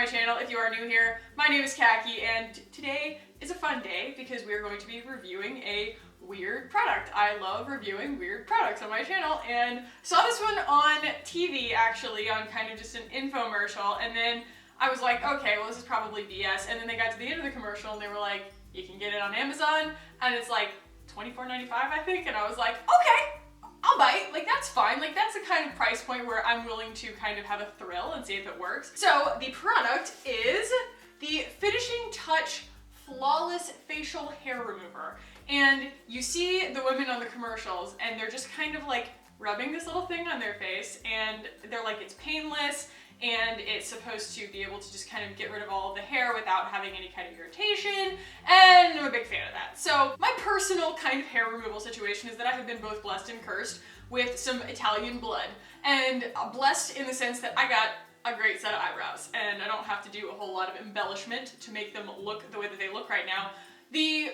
channel if you are new here. My name is Khaki, and today is a fun day because we are going to be reviewing a weird product. I love reviewing weird products on my channel, and saw this one on TV actually, on kind of just an infomercial, and then I was like, okay, well this is probably BS, and then they got to the end of the commercial and they were like, you can get it on Amazon, and it's like $24.95 I think, and I was like, okay, I'll bite, like that's fine, like that's the kind of price point where I'm willing to kind of have a thrill and see if it works. So the product is the Finishing Touch Flawless Facial Hair Remover, and you see the women on the commercials and they're just kind of like rubbing this little thing on their face, and they're like, it's painless and it's supposed to be able to just kind of get rid of all of the hair without having any kind of irritation, and I'm a big fan of that. So my personal kind of hair removal situation is that I have been both blessed and cursed with some Italian blood, and blessed in the sense that I got a great set of eyebrows and I don't have to do a whole lot of embellishment to make them look the way that they look right now. The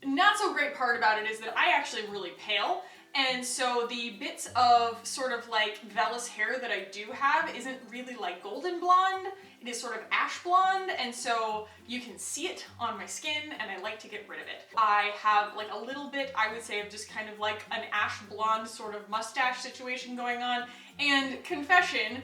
not so great part about it is that I actually am really pale, and so the bits of sort of like vellus hair that I do have isn't really like golden blonde, it is sort of ash blonde, and so you can see it on my skin and I like to get rid of it. I have like a little bit, I would say, of just kind of like an ash blonde sort of mustache situation going on, and confession,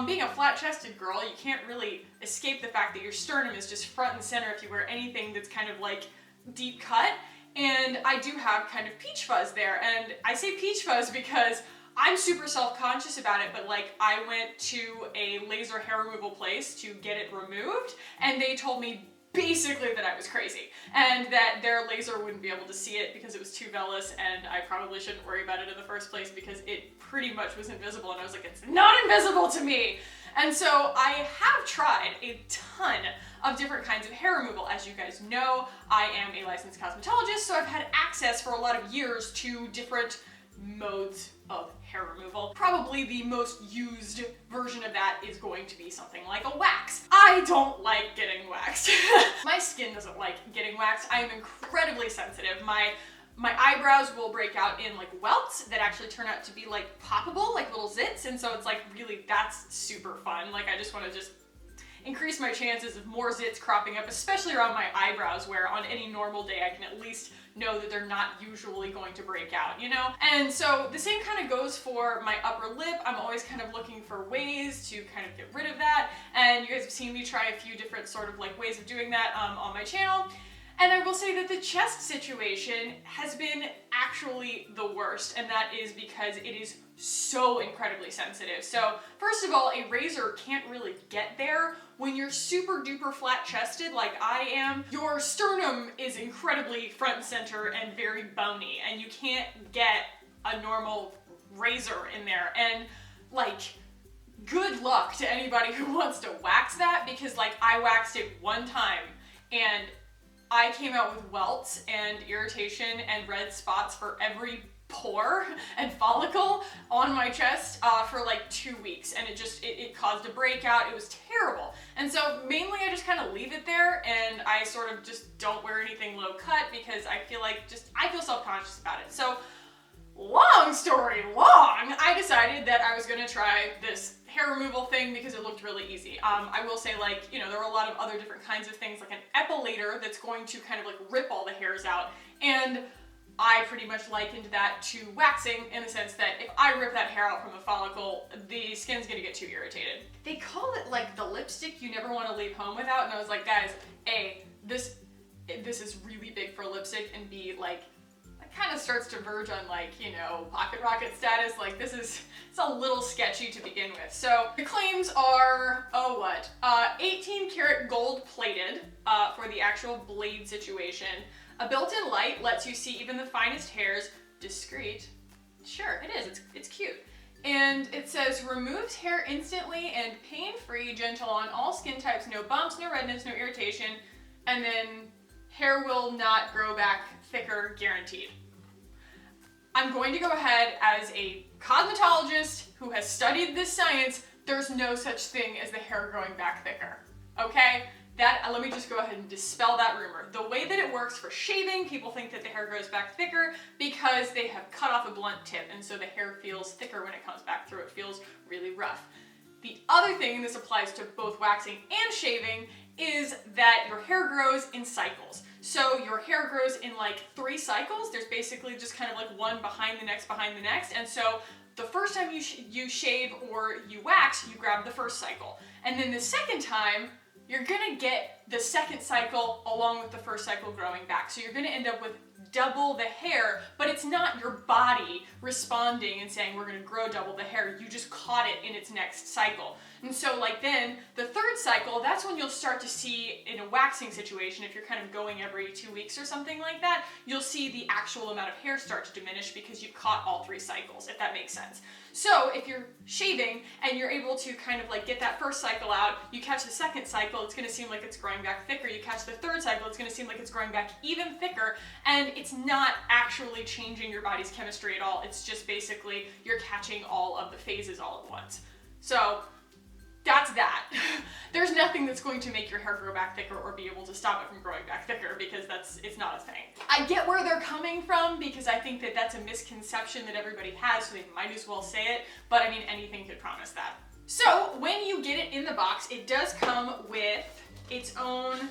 being a flat-chested girl, you can't really escape the fact that your sternum is just front and center if you wear anything that's kind of like deep cut. And I do have kind of peach fuzz there, and I say peach fuzz because I'm super self-conscious about it, but like I went to a laser hair removal place to get it removed, and they told me basically that I was crazy and that their laser wouldn't be able to see it because it was too vellus, and I probably shouldn't worry about it in the first place because it pretty much was invisible, and I was like, it's not invisible to me! And so I have tried a ton of different kinds of hair removal. As you guys know, I am a licensed cosmetologist, so I've had access for a lot of years to different modes of hair removal. Probably the most used version of that is going to be something like a wax. I don't like getting waxed. My skin doesn't like getting waxed. I am incredibly sensitive. My eyebrows will break out in like welts that actually turn out to be like poppable, like little zits, and so it's like really, that's super fun. Like I just want to just increase my chances of more zits cropping up, especially around my eyebrows, where on any normal day I can at least know that they're not usually going to break out, you know? And so the same kind of goes for my upper lip. I'm always kind of looking for ways to kind of get rid of that, and you guys have seen me try a few different sort of like ways of doing that on my channel. And I will say that the chest situation has been actually the worst, and that is because it is so incredibly sensitive. So first of all, a razor can't really get there. When you're super duper flat chested like I am, your sternum is incredibly front and center and very bony, and you can't get a normal razor in there. And like, good luck to anybody who wants to wax that, because like I waxed it one time and I came out with welts and irritation and red spots for every pore and follicle on my chest for like 2 weeks, and it caused a breakout. It was terrible. And so mainly I just kind of leave it there, and I sort of just don't wear anything low cut because I feel like I feel self-conscious about it. So long story long, I decided that I was gonna try this hair removal thing because it looked really easy. I will say, like, you know, there are a lot of other different kinds of things, like an epilator that's going to kind of like rip all the hairs out, and I pretty much likened that to waxing in the sense that if I rip that hair out from a follicle, the skin's gonna get too irritated. They call it like the lipstick you never want to leave home without, and I was like, guys, A, this is really big for lipstick, and B, like, kind of starts to verge on like, you know, pocket rocket status. Like it's a little sketchy to begin with. So the claims are, 18 karat gold plated for the actual blade situation. A built-in light lets you see even the finest hairs. Discreet. Sure, it is. It's cute. And it says removes hair instantly and pain-free, gentle on all skin types, no bumps, no redness, no irritation, and then hair will not grow back thicker, guaranteed. I'm going to go ahead as a cosmetologist who has studied this science. There's no such thing as the hair growing back thicker, okay? Let me just go ahead and dispel that rumor. The way that it works for shaving, people think that the hair grows back thicker because they have cut off a blunt tip, and so the hair feels thicker when it comes back through. It feels really rough. The other thing, and this applies to both waxing and shaving, is that your hair grows in cycles. So your hair grows in like 3 cycles. There's basically just kind of like one behind the next, and so the first time you shave or you wax, you grab the first cycle. And then the second time, you're gonna get the second cycle along with the first cycle growing back. So you're gonna end up with double the hair, but it's not your body responding and saying we're gonna grow double the hair. You just caught it in its next cycle. And so like then the third cycle, that's when you'll start to see in a waxing situation, if you're kind of going every 2 weeks or something like that, you'll see the actual amount of hair start to diminish because you've caught all 3 cycles, if that makes sense. So if you're shaving and you're able to kind of like get that first cycle out, you catch the second cycle, it's gonna seem like it's growing back thicker. You catch the third cycle, it's gonna seem like it's growing back even thicker, and it's not actually changing your body's chemistry at all. It's just basically you're catching all of the phases all at once. So that's that. There's nothing that's going to make your hair grow back thicker or be able to stop it from growing back thicker, because it's not a thing. I get where they're coming from, because I think that that's a misconception that everybody has, so they might as well say it, but I mean, anything could promise that. So when you get it in the box, it does come with its own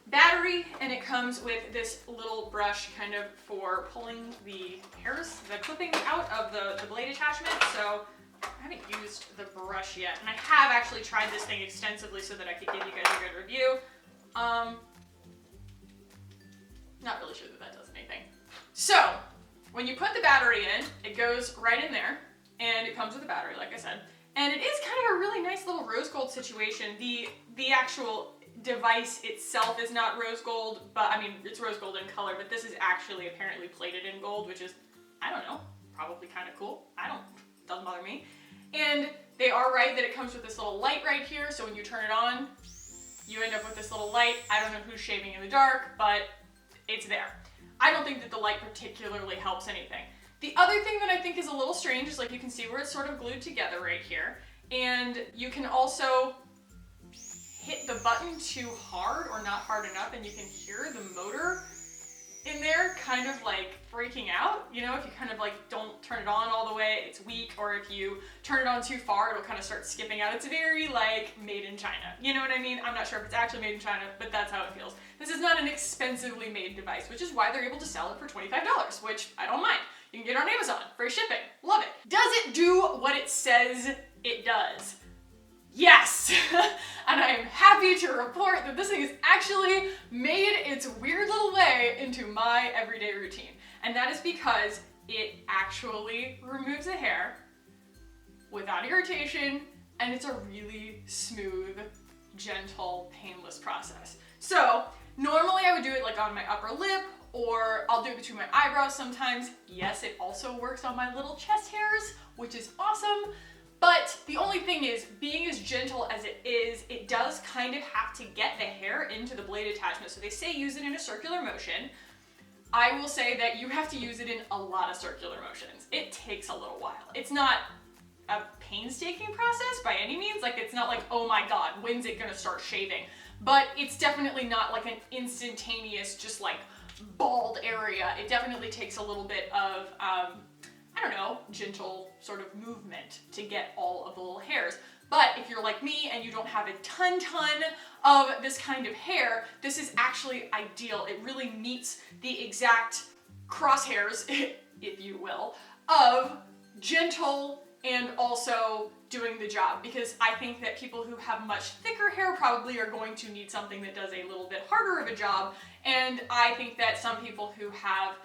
battery, and it comes with this little brush kind of for pulling the hairs, the clipping out of the blade attachment. So I haven't used the brush yet, and I have actually tried this thing extensively so that I could give you guys a good review. Not really sure that that does anything. So when you put the battery in, it goes right in there, and it comes with a battery, like I said, and it is kind of a really nice little rose gold situation. The actual device itself is not rose gold, but I mean, it's rose gold in color, but this is actually apparently plated in gold, which is, I don't know, probably kind of cool. Doesn't bother me. And they are right that it comes with this little light right here, so when you turn it on, you end up with this little light. I don't know who's shaving in the dark, but it's there. I don't think that the light particularly helps anything. The other thing that I think is a little strange is, like, you can see where it's sort of glued together right here, and you can also hit the button too hard or not hard enough, and you can hear the motor in there kind of like freaking out. You know, if you kind of like don't turn it on all the way, it's weak, or if you turn it on too far, it'll kind of start skipping out. It's very like made in China. You know what I mean? I'm not sure if it's actually made in China, but that's how it feels. This is not an expensively made device, which is why they're able to sell it for $25, which I don't mind. You can get it on Amazon, free shipping, love it. Does it do what it says it does? Yes! And I am happy to report that this thing has actually made its weird little way into my everyday routine. And that is because it actually removes the hair without irritation, and it's a really smooth, gentle, painless process. So normally I would do it like on my upper lip, or I'll do it between my eyebrows sometimes. Yes, it also works on my little chest hairs, which is awesome. But the only thing is, being as gentle as it is, it does kind of have to get the hair into the blade attachment. So they say use it in a circular motion. I will say that you have to use it in a lot of circular motions. It takes a little while. It's not a painstaking process by any means. Like, it's not like, oh my God, when's it gonna start shaving? But it's definitely not like an instantaneous, just like bald area. It definitely takes a little bit of, I don't know, gentle sort of movement to get all of the little hairs. But if you're like me and you don't have a ton of this kind of hair, this is actually ideal. It really meets the exact crosshairs, if you will, of gentle and also doing the job. Because I think that people who have much thicker hair probably are going to need something that does a little bit harder of a job. And I think that some people who have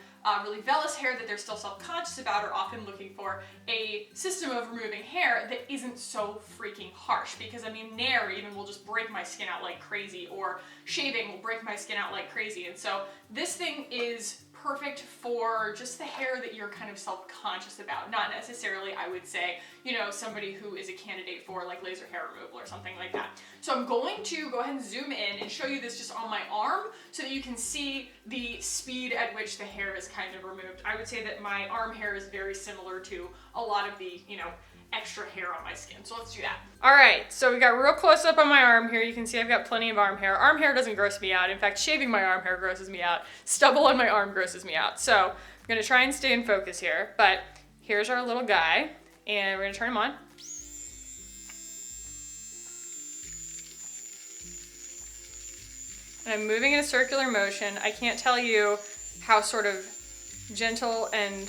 really vellus hair that they're still self-conscious about are often looking for a system of removing hair that isn't so freaking harsh. Because I mean, Nair even will just break my skin out like crazy, or shaving will break my skin out like crazy. And so this thing is perfect for just the hair that you're kind of self-conscious about. Not necessarily, I would say, you know, somebody who is a candidate for like laser hair removal or something like that. So I'm going to go ahead and zoom in and show you this just on my arm so that you can see the speed at which the hair is kind of removed. I would say that my arm hair is very similar to a lot of the, you know, extra hair on my skin. So let's do that. All right, so we got real close up on my arm here. You can see I've got plenty of arm hair. Arm hair doesn't gross me out. In fact, shaving my arm hair grosses me out. Stubble on my arm grosses me out. So I'm gonna try and stay in focus here, but here's our little guy, and we're gonna turn him on. And I'm moving in a circular motion. I can't tell you how sort of gentle and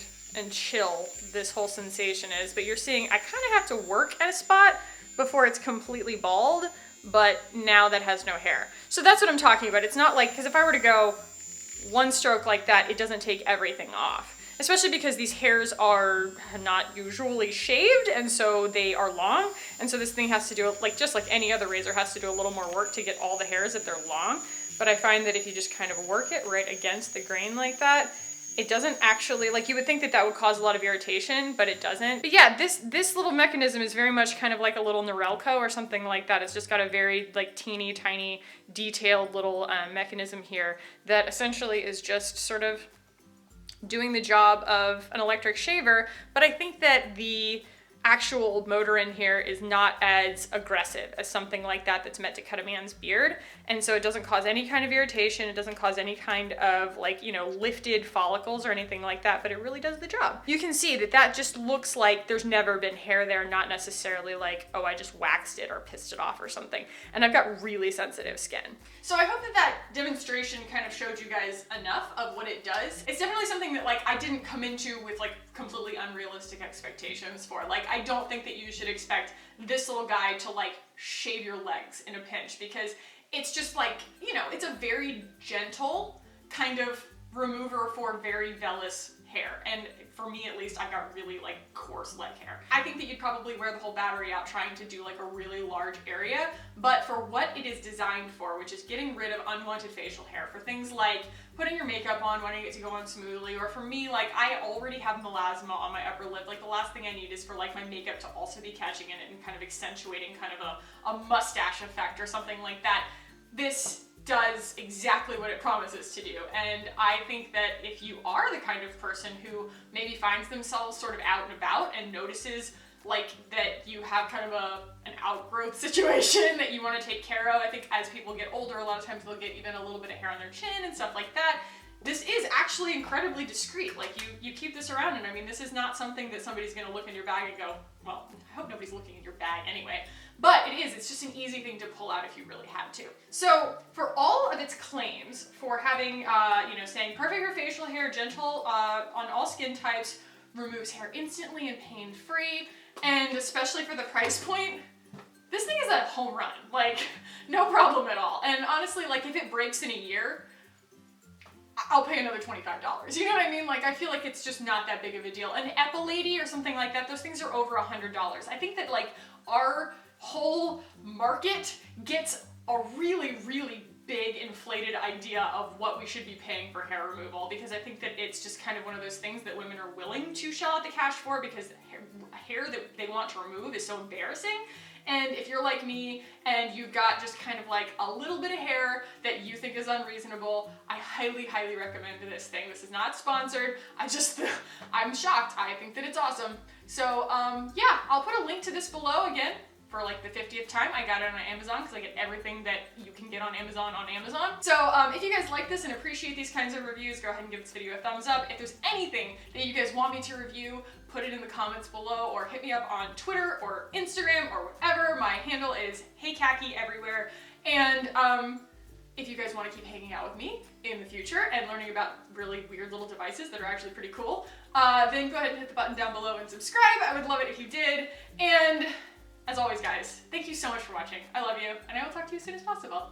chill this whole sensation is, but you're seeing I kind of have to work at a spot before it's completely bald, but now that has no hair. So that's what I'm talking about. It's not like, because if I were to go one stroke like that, it doesn't take everything off. Especially because these hairs are not usually shaved, and so they are long, and so this thing has to do, like just like any other razor, has to do a little more work to get all the hairs if they're long. But I find that if you just kind of work it right against the grain like that, it doesn't actually, like you would think that that would cause a lot of irritation, but it doesn't. But yeah, this little mechanism is very much kind of like a little Norelco or something like that. It's just got a very like teeny tiny detailed little mechanism here that essentially is just sort of doing the job of an electric shaver, but I think that the actual motor in here is not as aggressive as something like that that's meant to cut a man's beard, and so it doesn't cause any kind of irritation, it doesn't cause any kind of like, you know, lifted follicles or anything like that, but it really does the job. You can see that that just looks like there's never been hair there, not necessarily like, oh, I just waxed it or pissed it off or something, and I've got really sensitive skin. So I hope that that demonstration kind of showed you guys enough of what it does. It's definitely something that like I didn't come into with like completely unrealistic expectations for. Like, I don't think that you should expect this little guy to like shave your legs in a pinch, because it's just like, you know, it's a very gentle kind of remover for very vellus hair. And for me at least, I got really like coarse leg hair. I think that you'd probably wear the whole battery out trying to do like a really large area, but for what it is designed for, which is getting rid of unwanted facial hair, for things like putting your makeup on, wanting it to go on smoothly, or for me, like I already have melasma on my upper lip, like the last thing I need is for like my makeup to also be catching in it and kind of accentuating kind of a mustache effect or something like that. This does exactly what it promises to do, and I think that if you are the kind of person who maybe finds themselves sort of out and about and notices like that you have kind of an outgrowth situation that you want to take care of, I think as people get older, a lot of times they'll get even a little bit of hair on their chin and stuff like that. This is actually incredibly discreet. Like you keep this around, and I mean, this is not something that somebody's gonna look in your bag and go, well, I hope nobody's looking in your bag anyway. But it's just an easy thing to pull out if you really had to. So for all of its claims for having, you know, saying perfect for facial hair, gentle on all skin types, removes hair instantly and pain-free, and especially for the price point, this thing is a home run. Like, no problem at all. And honestly, like if it breaks in a year, I'll pay another $25. You know what I mean? Like, I feel like it's just not that big of a deal. An Epilady or something like that, those things are over $100. I think that like our whole market gets a really, really big inflated idea of what we should be paying for hair removal, because I think that it's just kind of one of those things that women are willing to shell out the cash for, because hair that they want to remove is so embarrassing. And if you're like me and you've got just kind of like a little bit of hair that you think is unreasonable, I highly, highly recommend this thing. This is not sponsored. I'm shocked. I think that it's awesome. So yeah, I'll put a link to this below again. For like the 50th time. I got it on Amazon because I get everything that you can get on Amazon on Amazon. So if you guys like this and appreciate these kinds of reviews, go ahead and give this video a thumbs up. If there's anything that you guys want me to review, put it in the comments below, or hit me up on Twitter or Instagram or whatever. My handle is HEYKACKIE everywhere. And if you guys want to keep hanging out with me in the future and learning about really weird little devices that are actually pretty cool, then go ahead and hit the button down below and subscribe. I would love it if you did. And as always, guys, thank you so much for watching. I love you, and I will talk to you as soon as possible.